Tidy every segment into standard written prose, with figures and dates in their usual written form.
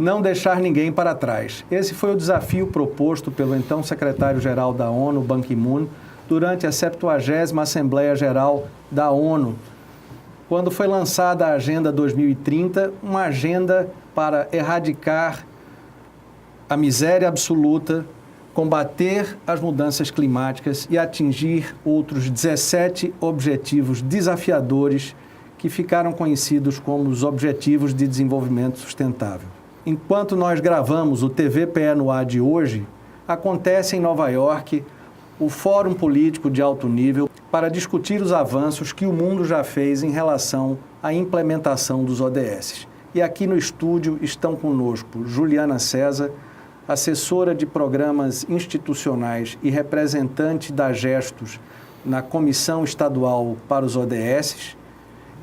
não deixar ninguém para trás. Esse foi o desafio proposto pelo então secretário-geral da ONU, Ban Ki-moon, durante a 70ª Assembleia Geral da ONU, quando foi lançada a Agenda 2030, uma agenda para erradicar a miséria absoluta, combater as mudanças climáticas e atingir outros 17 objetivos desafiadores que ficaram conhecidos como os Objetivos de Desenvolvimento Sustentável. Enquanto nós gravamos o TVPE no ar de hoje, acontece em Nova York o Fórum Político de Alto Nível para discutir os avanços que o mundo já fez em relação à implementação dos ODS. E aqui no estúdio estão conosco Juliana César, assessora de programas institucionais e representante da Gestos na Comissão Estadual para os ODS,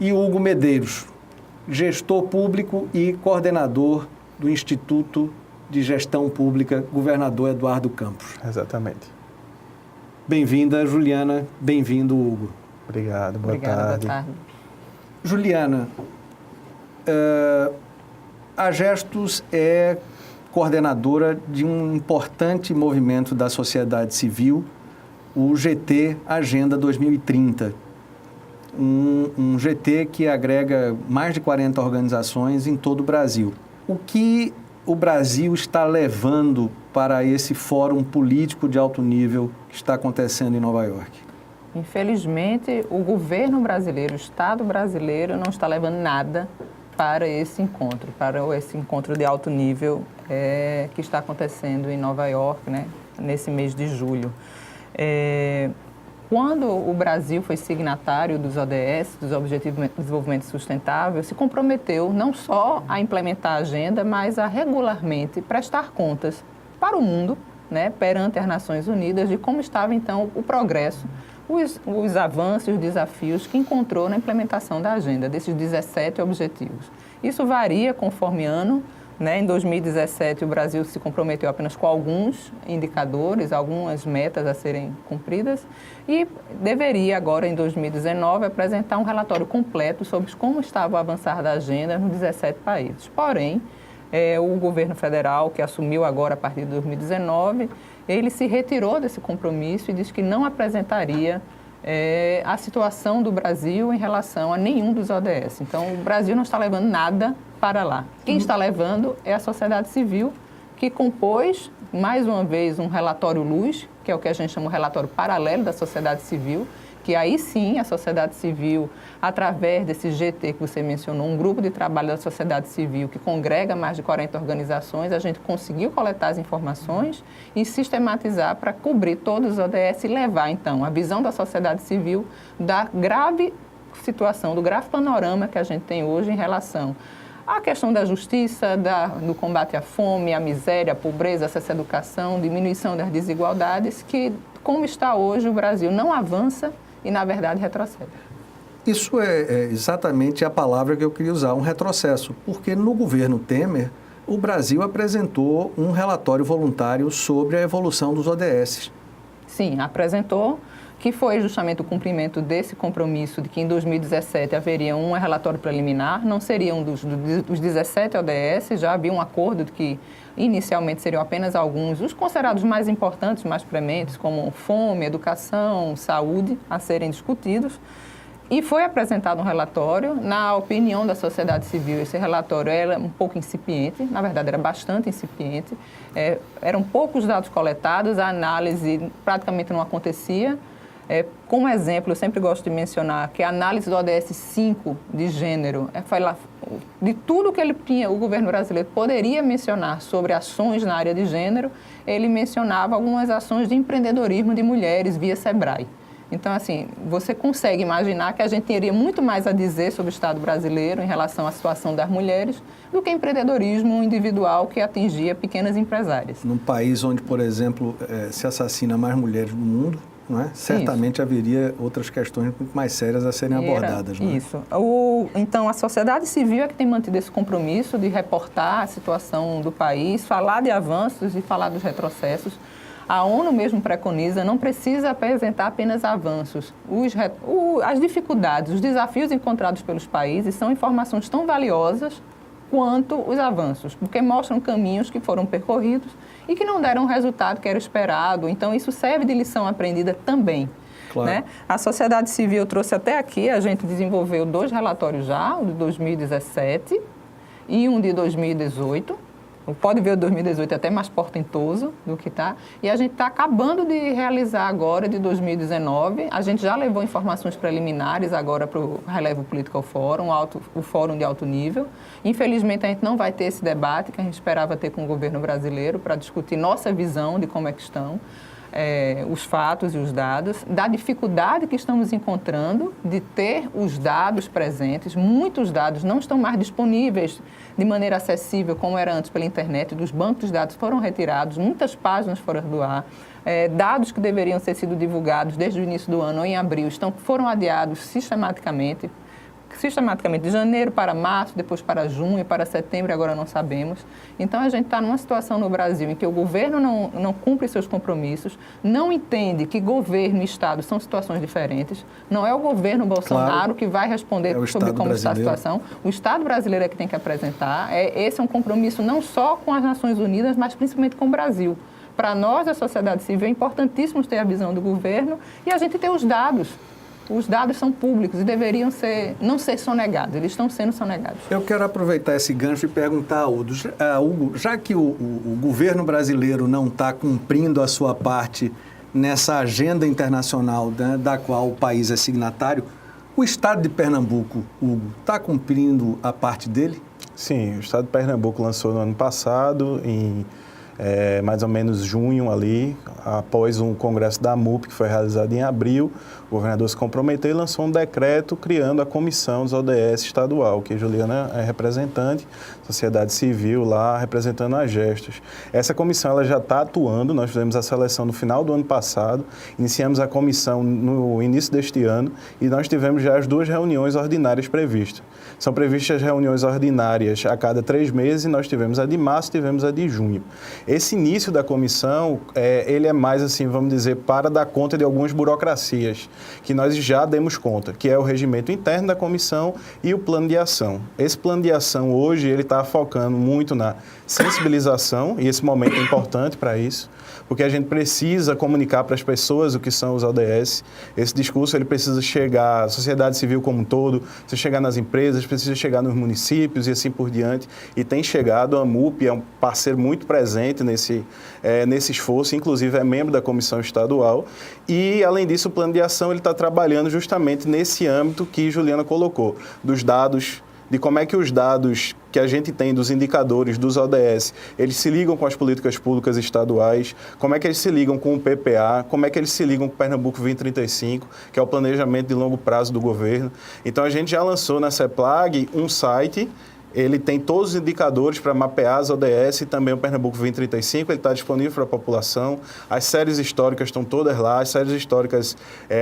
e Hugo Medeiros, gestor público e coordenador do Instituto de Gestão Pública Governador Eduardo Campos. Exatamente. Bem-vinda, Juliana. Bem-vindo, Hugo. Obrigado, boa Obrigada, tarde. boa tarde. Juliana, a Gestos é coordenadora de um importante movimento da sociedade civil, o GT Agenda 2030. Um GT que agrega mais de 40 organizações em todo o Brasil. O que o Brasil está levando para esse fórum político de alto nível que está acontecendo em Nova York? Infelizmente, o governo brasileiro, o Estado brasileiro, não está levando nada para esse encontro de alto nível que está acontecendo em Nova York, né, nesse mês de julho. Quando o Brasil foi signatário dos ODS, dos Objetivos de Desenvolvimento Sustentável, se comprometeu não só a implementar a agenda, mas a regularmente prestar contas para o mundo, né, perante as Nações Unidas, de como estava, então, o progresso, os avanços, os desafios que encontrou na implementação da agenda, desses 17 objetivos. Isso varia conforme ano. Em 2017, o Brasil se comprometeu apenas com alguns indicadores, algumas metas a serem cumpridas e deveria agora, em 2019, apresentar um relatório completo sobre como estava o avançar da agenda nos 17 países. Porém, o governo federal, que assumiu agora a partir de 2019, ele se retirou desse compromisso e disse que não apresentaria a situação do Brasil em relação a nenhum dos ODS. Então, o Brasil não está levando nada para lá. Quem está levando é a sociedade civil, que compôs, mais uma vez, um relatório luz, que é o que a gente chama de relatório paralelo da sociedade civil, que aí sim a sociedade civil, através desse GT que você mencionou, um grupo de trabalho da sociedade civil que congrega mais de 40 organizações, a gente conseguiu coletar as informações e sistematizar para cobrir todos os ODS e levar, então, a visão da sociedade civil da grave situação, do grave panorama que a gente tem hoje em relação à questão da justiça, do combate à fome, à miséria, à pobreza, acesso à educação, diminuição das desigualdades, que, como está hoje, o Brasil não avança e, na verdade, retrocede. Isso é exatamente a palavra que eu queria usar, um retrocesso, porque no governo Temer, o Brasil apresentou um relatório voluntário sobre a evolução dos ODS. Sim, apresentou, que foi justamente o cumprimento desse compromisso de que em 2017 haveria um relatório preliminar, não seriam dos 17 ODS, já havia um acordo de que inicialmente seriam apenas alguns, os considerados mais importantes, mais prementes, como fome, educação, saúde, a serem discutidos. E foi apresentado um relatório, na opinião da sociedade civil, esse relatório era um pouco incipiente, na verdade era bastante incipiente, eram poucos dados coletados, a análise praticamente não acontecia. Como exemplo, eu sempre gosto de mencionar que a análise do ODS 5 de gênero, foi lá, de tudo que ele tinha, o governo brasileiro poderia mencionar sobre ações na área de gênero, ele mencionava algumas ações de empreendedorismo de mulheres via SEBRAE. Então, assim, você consegue imaginar que a gente teria muito mais a dizer sobre o Estado brasileiro em relação à situação das mulheres do que empreendedorismo individual que atingia pequenas empresárias. Num país onde, por exemplo, se assassina mais mulheres no mundo, não é? Certamente haveria outras questões muito mais sérias a serem abordadas. Não é? Isso. Então, a sociedade civil é que tem mantido esse compromisso de reportar a situação do país, falar de avanços e falar dos retrocessos. A ONU mesmo preconiza, não precisa apresentar apenas avanços. As dificuldades, os desafios encontrados pelos países são informações tão valiosas quanto os avanços, porque mostram caminhos que foram percorridos e que não deram o resultado que era esperado. Então, isso serve de lição aprendida também. Claro. Né? A sociedade civil trouxe até aqui, a gente desenvolveu 2 relatórios já, o de 2017 e um de 2018. Pode ver o 2018 até mais portentoso do que está. E a gente está acabando de realizar agora, de 2019. A gente já levou informações preliminares agora para o Relevo Political Forum, o fórum de alto nível. Infelizmente, a gente não vai ter esse debate que a gente esperava ter com o governo brasileiro para discutir nossa visão de como é que estão os fatos e os dados, da dificuldade que estamos encontrando de ter os dados presentes. Muitos dados não estão mais disponíveis de maneira acessível, como era antes pela internet. Dos bancos de dados foram retirados, muitas páginas foram do ar. Dados que deveriam ter sido divulgados desde o início do ano ou em abril foram adiados sistematicamente, de janeiro para março, depois para junho, para setembro, agora não sabemos. Então, a gente está numa situação no Brasil em que o governo não cumpre seus compromissos, não entende que governo e Estado são situações diferentes. Não é o governo Bolsonaro que vai responder sobre como está a situação. O Estado brasileiro é que tem que apresentar. Esse é um compromisso não só com as Nações Unidas, mas principalmente com o Brasil. Para nós, a sociedade civil, é importantíssimo ter a visão do governo e a gente ter os dados. Os dados são públicos e deveriam não ser sonegados, eles estão sendo sonegados. Eu quero aproveitar esse gancho e perguntar a Hugo, já que o governo brasileiro não está cumprindo a sua parte nessa agenda internacional, né, da qual o país é signatário, o Estado de Pernambuco, Hugo, está cumprindo a parte dele? Sim, o Estado de Pernambuco lançou no ano passado, em mais ou menos junho ali, após um congresso da MUP que foi realizado em abril, o governador se comprometeu e lançou um decreto criando a comissão dos ODS estadual, que a Juliana é representante, sociedade civil lá representando a Gestos. Essa comissão ela já está atuando, nós fizemos a seleção no final do ano passado, iniciamos a comissão no início deste ano e nós tivemos já as 2 reuniões ordinárias previstas. São previstas reuniões ordinárias a cada 3 meses e nós tivemos a de março e tivemos a de junho. Esse início da comissão, ele é mais assim, vamos dizer, para dar conta de algumas burocracias que nós já demos conta, que é o regimento interno da comissão e o plano de ação. Esse plano de ação hoje, ele está focando muito na sensibilização, e esse momento é importante para isso, porque a gente precisa comunicar para as pessoas o que são os ODS. Esse discurso ele precisa chegar à sociedade civil como um todo, precisa chegar nas empresas, precisa chegar nos municípios e assim por diante. E tem chegado, a MUP é um parceiro muito presente nesse esforço, inclusive é membro da comissão estadual. E, além disso, o plano de ação ele está trabalhando justamente nesse âmbito que Juliana colocou, dos dados, de como é que os dados que a gente tem dos indicadores dos ODS, eles se ligam com as políticas públicas estaduais, como é que eles se ligam com o PPA, como é que eles se ligam com o Pernambuco 2035, que é o planejamento de longo prazo do governo. Então, a gente já lançou na CEPLAG um site. Ele tem todos os indicadores para mapear as ODS e também o Pernambuco 2035, ele está disponível para a população. As séries históricas estão todas lá, as séries históricas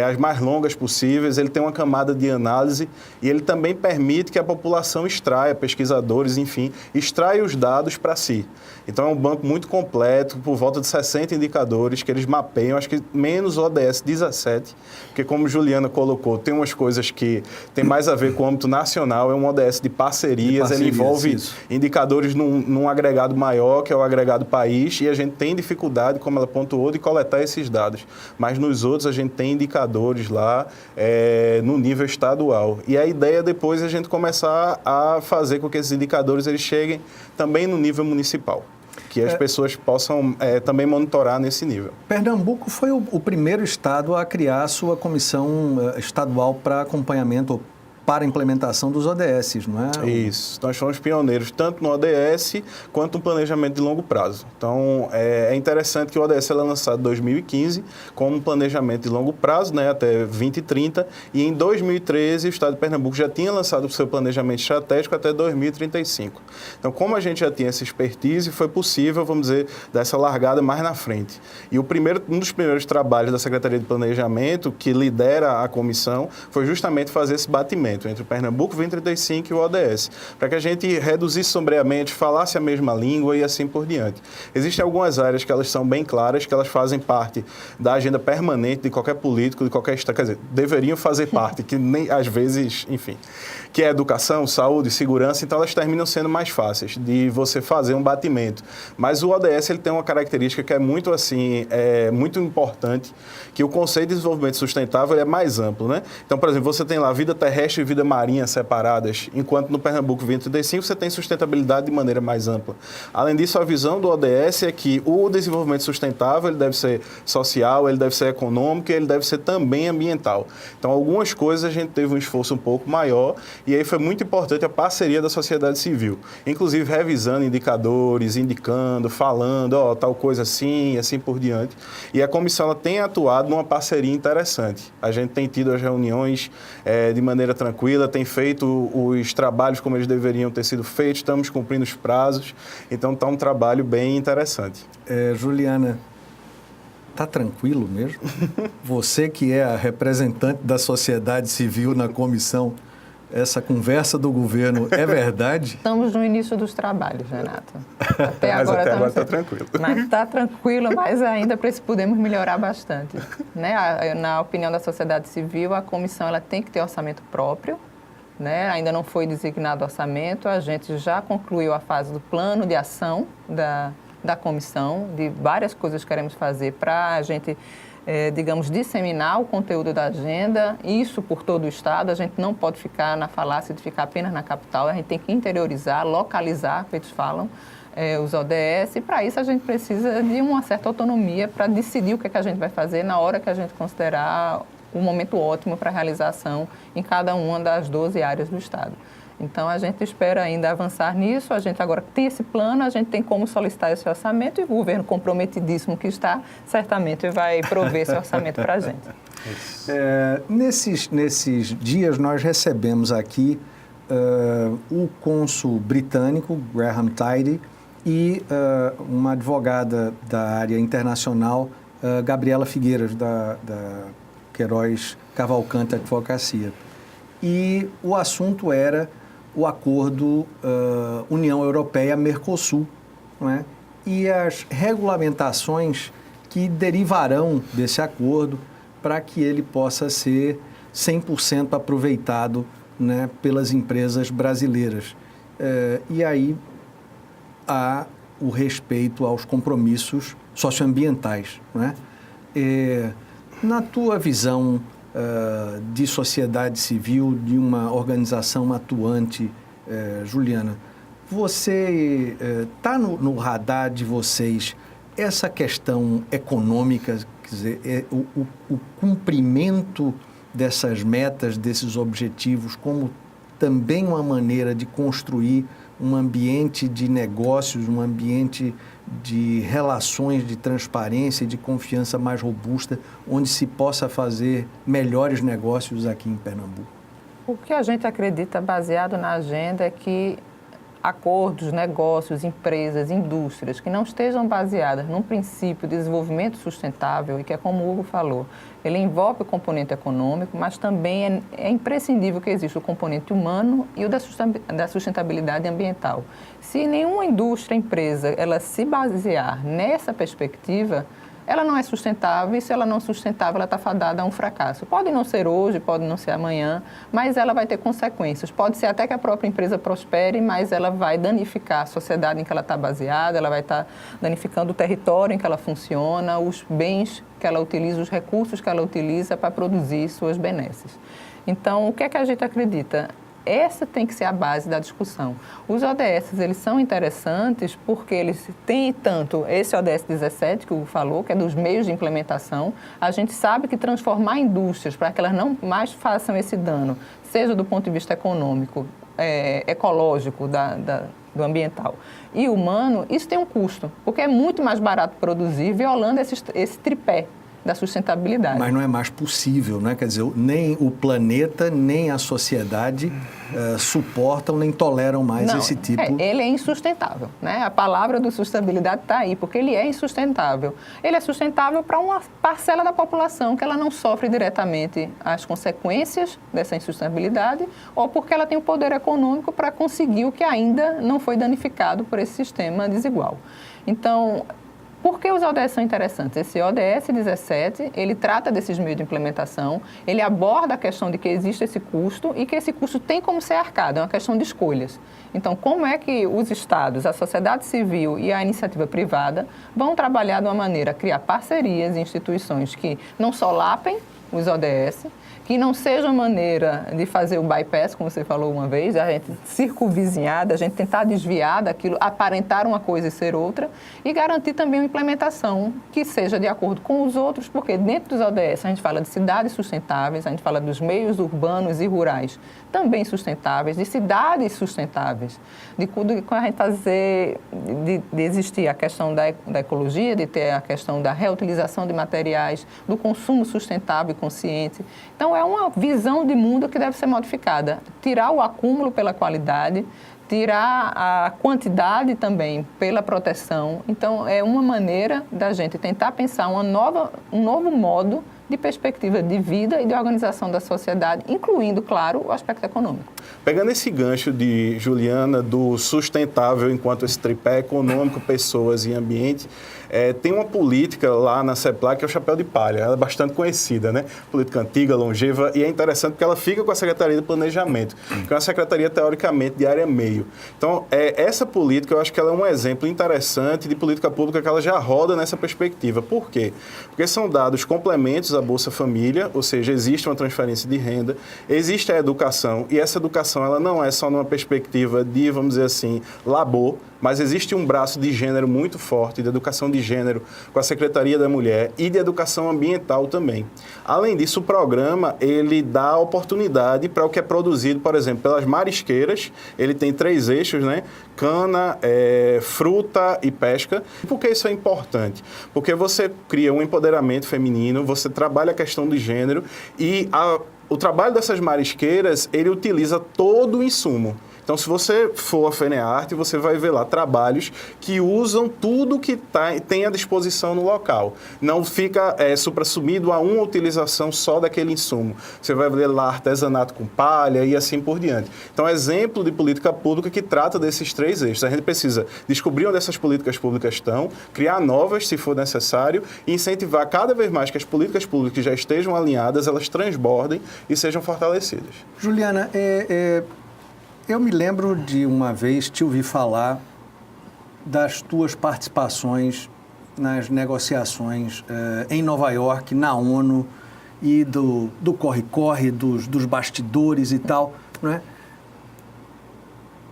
as mais longas possíveis. Ele tem uma camada de análise e ele também permite que a população extraia, pesquisadores, enfim, extraia os dados para si. Então é um banco muito completo, por volta de 60 indicadores que eles mapeiam, acho que menos o ODS 17, porque como Juliana colocou, tem umas coisas que tem mais a ver com o âmbito nacional, é um ODS de parcerias, ele envolve indicadores num agregado maior, que é o agregado país, e a gente tem dificuldade, como ela pontuou, de coletar esses dados. Mas nos outros a gente tem indicadores lá no nível estadual. E a ideia depois é a gente começar a fazer com que esses indicadores eles cheguem também no nível municipal, que as pessoas possam também monitorar nesse nível. Pernambuco foi o primeiro estado a criar a sua comissão estadual para acompanhamento para a implementação dos ODS, não é? Isso. Nós fomos pioneiros tanto no ODS quanto no planejamento de longo prazo. Então, é interessante que o ODS é lançado em 2015 como um planejamento de longo prazo, né, até 2030, e em 2013 o Estado de Pernambuco já tinha lançado o seu planejamento estratégico até 2035. Então, como a gente já tinha essa expertise, foi possível, vamos dizer, dar essa largada mais na frente. E um dos primeiros trabalhos da Secretaria de Planejamento, que lidera a comissão, foi justamente fazer esse batimento. alinhamento entre o Pernambuco 2035 e o ODS, para que a gente reduzisse sombreamente, falasse a mesma língua e assim por diante. Existem algumas áreas que elas são bem claras, que elas fazem parte da agenda permanente de qualquer político, de qualquer estado, quer dizer, deveriam fazer parte, que nem às vezes, enfim, que é educação, saúde, segurança, então elas terminam sendo mais fáceis de você fazer um batimento. Mas o ODS ele tem uma característica que é muito assim, muito importante, que o conceito de desenvolvimento sustentável é mais amplo, né? Então, por exemplo, você tem lá vida terrestre e vida marinha separadas, enquanto no Pernambuco 2035 você tem sustentabilidade de maneira mais ampla. Além disso, a visão do ODS é que o desenvolvimento sustentável ele deve ser social, ele deve ser econômico e ele deve ser também ambiental. Então, algumas coisas a gente teve um esforço um pouco maior e aí foi muito importante a parceria da sociedade civil, inclusive revisando indicadores, indicando, falando, tal coisa assim e assim por diante. E a comissão ela tem atuado numa parceria interessante. A gente tem tido as reuniões de maneira tranquila, tem feito os trabalhos como eles deveriam ter sido feitos, estamos cumprindo os prazos, então está um trabalho bem interessante. Juliana, está tranquilo mesmo? Você que é a representante da sociedade civil na comissão, essa conversa do governo é verdade? Estamos no início dos trabalhos, Renato. Até agora está tranquilo. Mas está tranquilo, mas ainda podemos melhorar bastante. Né? Na opinião da sociedade civil, a comissão ela tem que ter orçamento próprio. Né? Ainda não foi designado orçamento, a gente já concluiu a fase do plano de ação da comissão, de várias coisas que queremos fazer para a gente, digamos, disseminar o conteúdo da agenda, isso por todo o Estado. A gente não pode ficar na falácia de ficar apenas na capital, a gente tem que interiorizar, localizar, como eles falam, os ODS, e para isso a gente precisa de uma certa autonomia para decidir o que é que a gente vai fazer na hora que a gente considerar o momento ótimo para a realização em cada uma das 12 áreas do Estado. Então, a gente espera ainda avançar nisso, a gente agora tem esse plano, a gente tem como solicitar esse orçamento e o governo comprometidíssimo que está, certamente vai prover esse orçamento para a gente. Nesses dias, nós recebemos aqui o cônsul britânico, Graham Tidy, e uma advogada da área internacional, Gabriela Figueiras, da Queiroz Cavalcante Advocacia. E o assunto era o acordo União Europeia-Mercosul, não é? E as regulamentações que derivarão desse acordo para que ele possa ser 100% aproveitado, né, pelas empresas brasileiras. E aí há o respeito aos compromissos socioambientais, não é? Na tua visão de sociedade civil, de uma organização atuante, Juliana, você está no radar de vocês essa questão econômica, quer dizer, o cumprimento dessas metas, desses objetivos, como também uma maneira de construir um ambiente de negócios, um ambiente de relações de transparência e de confiança mais robusta, onde se possa fazer melhores negócios aqui em Pernambuco? O que a gente acredita, baseado na agenda, é que acordos, negócios, empresas, indústrias que não estejam baseadas num princípio de desenvolvimento sustentável, e que é como o Hugo falou, ele envolve o componente econômico, mas também é imprescindível que exista o componente humano e o da sustentabilidade ambiental. Se nenhuma indústria, empresa, ela se basear nessa perspectiva, ela não é sustentável, e se ela não é sustentável, ela está fadada a um fracasso. Pode não ser hoje, pode não ser amanhã, mas ela vai ter consequências. Pode ser até que a própria empresa prospere, mas ela vai danificar a sociedade em que ela está baseada, ela vai estar danificando o território em que ela funciona, os bens que ela utiliza, os recursos que ela utiliza para produzir suas benesses. Então, o que é que a gente acredita? Essa tem que ser a base da discussão. Os ODS, eles são interessantes porque eles têm tanto esse ODS 17, que o Hugo falou, que é dos meios de implementação. A gente sabe que transformar indústrias para que elas não mais façam esse dano, seja do ponto de vista econômico, ecológico, do ambiental e humano, isso tem um custo, porque é muito mais barato produzir violando esse tripé. da sustentabilidade. Mas não é mais possível, né? Quer dizer, nem o planeta, nem a sociedade suportam, nem toleram mais esse tipo... Ele é insustentável, né? A palavra do sustentabilidade está aí, porque ele é insustentável. Ele é sustentável para uma parcela da população que ela não sofre diretamente as consequências dessa insustentabilidade ou porque ela tem o poder econômico para conseguir o que ainda não foi danificado por esse sistema desigual. Então, por que os ODS são interessantes? Esse ODS 17, ele trata desses meios de implementação, ele aborda a questão de que existe esse custo e que esse custo tem como ser arcado, é uma questão de escolhas. Então, como é que os estados, a sociedade civil e a iniciativa privada vão trabalhar de uma maneira a criar parcerias e instituições que não solapem os ODS, que não seja maneira de fazer o bypass, como você falou uma vez, a gente circunvizinhar, a gente tentar desviar daquilo, aparentar uma coisa e ser outra, e garantir também uma implementação que seja de acordo com os outros, porque dentro dos ODS a gente fala de cidades sustentáveis, a gente fala dos meios urbanos e rurais também sustentáveis, de cidades sustentáveis, de quando a gente fazer, de existir a questão da ecologia, de ter a questão da reutilização de materiais, do consumo sustentável e consciente. Então, é uma visão de mundo que deve ser modificada. Tirar o acúmulo pela qualidade, tirar a quantidade também pela proteção. Então, é uma maneira da gente tentar pensar um novo modo de perspectiva de vida e de organização da sociedade, incluindo, claro, o aspecto econômico. Pegando esse gancho de Juliana, do sustentável enquanto esse tripé econômico, pessoas e ambiente, tem uma política lá na CEPLAC que é o chapéu de palha. Ela é bastante conhecida, né? Política antiga, longeva, e é interessante porque ela fica com a Secretaria de Planejamento, que é uma secretaria, teoricamente, de área meio. Então, essa política, eu acho que ela é um exemplo interessante de política pública que ela já roda nessa perspectiva. Por quê? Porque são dados complementos à Bolsa Família, ou seja, existe uma transferência de renda, existe a educação, e essa educação ela não é só numa perspectiva de, vamos dizer assim, labor, mas existe um braço de gênero muito forte, de educação de gênero com a Secretaria da Mulher e de educação ambiental também. Além disso, o programa, ele dá oportunidade para o que é produzido, por exemplo, pelas marisqueiras. Ele tem 3 eixos, né? Cana, fruta e pesca. Por que isso é importante? Porque você cria um empoderamento feminino, você trabalha a questão do gênero e o trabalho dessas marisqueiras, ele utiliza todo o insumo. Então, se você for a FENEARTE, você vai ver lá trabalhos que usam tudo que tem à disposição no local. Não fica suprassumido a uma utilização só daquele insumo. Você vai ver lá artesanato com palha e assim por diante. Então, é exemplo de política pública que trata desses 3 eixos. A gente precisa descobrir onde essas políticas públicas estão, criar novas, se for necessário, e incentivar cada vez mais que as políticas públicas que já estejam alinhadas, elas transbordem e sejam fortalecidas. Juliana, eu me lembro de uma vez te ouvir falar das tuas participações nas negociações em Nova York, na ONU, e do corre-corre, dos bastidores e tal, não é?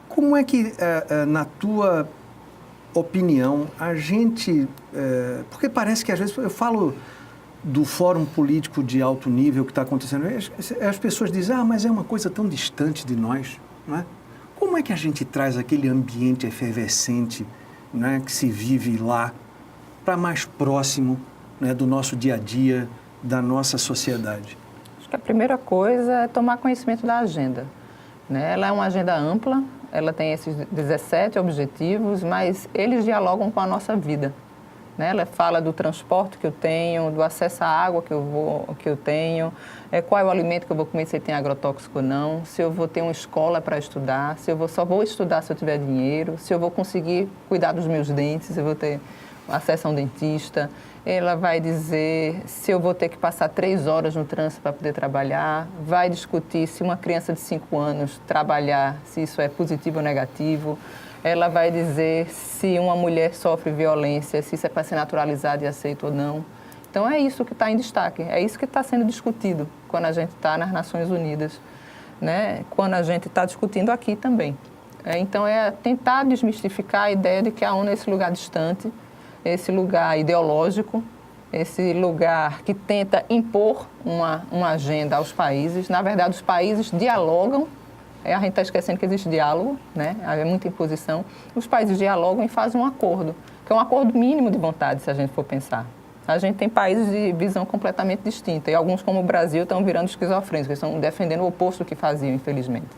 Como é que, na tua opinião, a gente... porque parece que às vezes eu falo do fórum político de alto nível que está acontecendo, as pessoas dizem, mas é uma coisa tão distante de nós. Não é? Como é que a gente traz aquele ambiente efervescente, né, que se vive lá para mais próximo, né, do nosso dia a dia, da nossa sociedade? Acho que a primeira coisa é tomar conhecimento da agenda, né? Ela é uma agenda ampla, ela tem esses 17 objetivos, mas eles dialogam com a nossa vida. Né? Ela fala do transporte que eu tenho, do acesso à água que eu tenho, qual é o alimento que eu vou comer, se ele tem agrotóxico ou não, se eu vou ter uma escola para estudar, se eu só vou estudar se eu tiver dinheiro, se eu vou conseguir cuidar dos meus dentes, se eu vou ter acesso a um dentista. Ela vai dizer se eu vou ter que passar 3 horas no trânsito para poder trabalhar, vai discutir se uma criança de 5 anos trabalhar, se isso é positivo ou negativo. Ela vai dizer se uma mulher sofre violência, se isso é para ser naturalizado e aceito ou não. Então, é isso que está em destaque, é isso que está sendo discutido quando a gente está nas Nações Unidas, né? Quando a gente está discutindo aqui também. Então, é tentar desmistificar a ideia de que a ONU é esse lugar distante, esse lugar ideológico, esse lugar que tenta impor uma agenda aos países. Na verdade, os países dialogam. A gente está esquecendo que existe diálogo, né? Há muita imposição. Os países dialogam e fazem um acordo, que é um acordo mínimo de vontade, se a gente for pensar. A gente tem países de visão completamente distinta e alguns, como o Brasil, estão virando esquizofrênicos, eles estão defendendo o oposto do que faziam, infelizmente.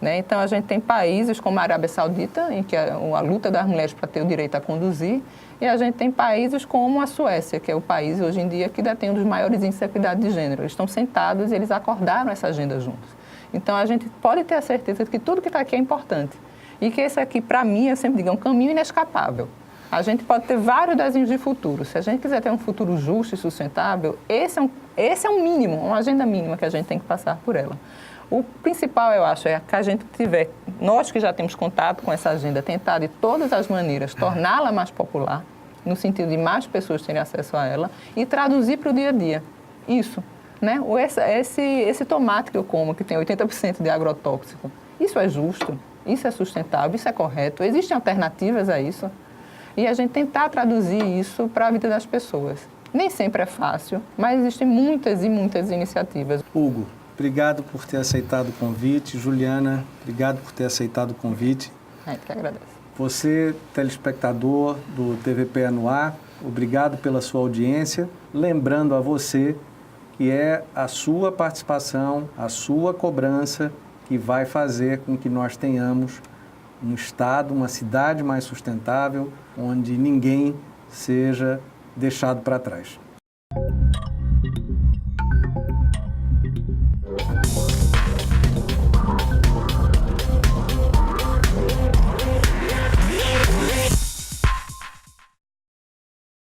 Né? Então, a gente tem países como a Arábia Saudita, em que a luta das mulheres para ter o direito a conduzir, e a gente tem países como a Suécia, que é o país, hoje em dia, que detém um dos maiores índices de equidade de gênero. Eles estão sentados e eles acordaram essa agenda juntos. Então, a gente pode ter a certeza de que tudo que está aqui é importante. E que esse aqui, para mim, eu sempre digo, é um caminho inescapável. A gente pode ter vários desenhos de futuro. Se a gente quiser ter um futuro justo e sustentável, esse é um mínimo, uma agenda mínima que a gente tem que passar por ela. O principal, eu acho, é que a gente tiver, nós que já temos contato com essa agenda, tentar de todas as maneiras torná-la mais popular, no sentido de mais pessoas terem acesso a ela, e traduzir para o dia a dia. Isso, né? Esse tomate que eu como, que tem 80% de agrotóxico, isso é justo, isso é sustentável, isso é correto, existem alternativas a isso. E a gente tentar traduzir isso para a vida das pessoas. Nem sempre é fácil, mas existem muitas e muitas iniciativas. Hugo, obrigado por ter aceitado o convite. Juliana, obrigado por ter aceitado o convite. Que agradeço. Você, telespectador do TVP no Ar, obrigado pela sua audiência. Lembrando a você que é a sua participação, a sua cobrança que vai fazer com que nós tenhamos um estado, uma cidade mais sustentável, onde ninguém seja deixado para trás.